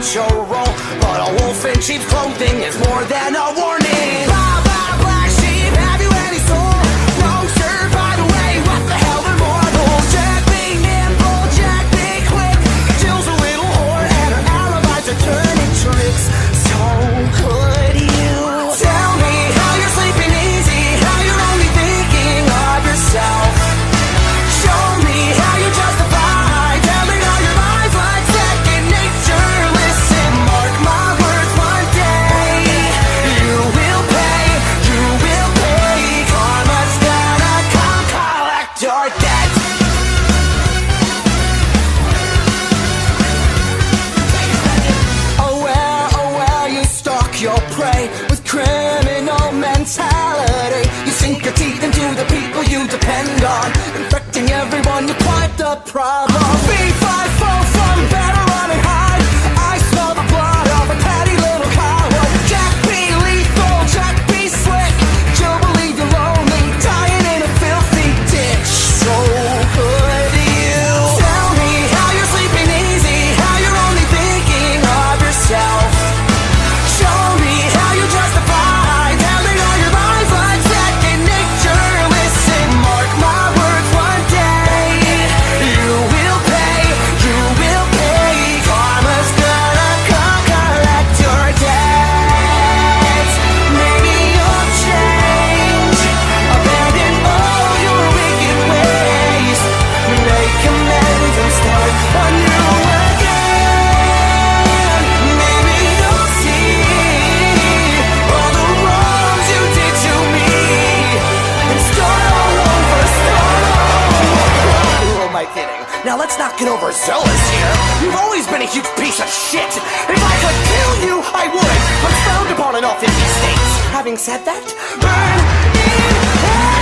macho role, but a wolf in sheep's clothing is more than a warning. Blah, blah, black sheep, have you any soul? No, sir, by the way, what the hell, they're mortal. Jack be nimble, Jack be quick. Jill's a little whore and her alibis are turning tricks. So could you tell me how you're sleeping easy, how you're only thinking of yourself? Show me how you justify telling all your lies like second nature. Listen, mark my words, one day you will pay, you will pay. Karma's gonna come collect your debt. Oh well, you stalk your prey with criminal mentality. You sink your teeth into the people you depend on, infecting everyone, you're quite the problem. B5 fall from better run and hide. I smell the blood of a petty little coward. Jack be lethal, Jack be slick. You'll believe you're lonely, dying in a filthy ditch. So could you tell me how you're sleeping easy, how you're only thinking of yourself? Show me how you justify telling all your lies like second nature. Listen, mark my words, one day you will pay, you will pay. Karma's gonna come collect your debt. Maybe you'll change, abandon all your wicked ways, make amends and start anew again. Maybe you'll see all the wrongs you did to me and start all over, start all over. Who am I kidding? Now let's not get overzealous here. You've always been a huge piece of shit. If I could kill you, I would. I'm frowned upon in all 50 states. Having said that, burn in hell.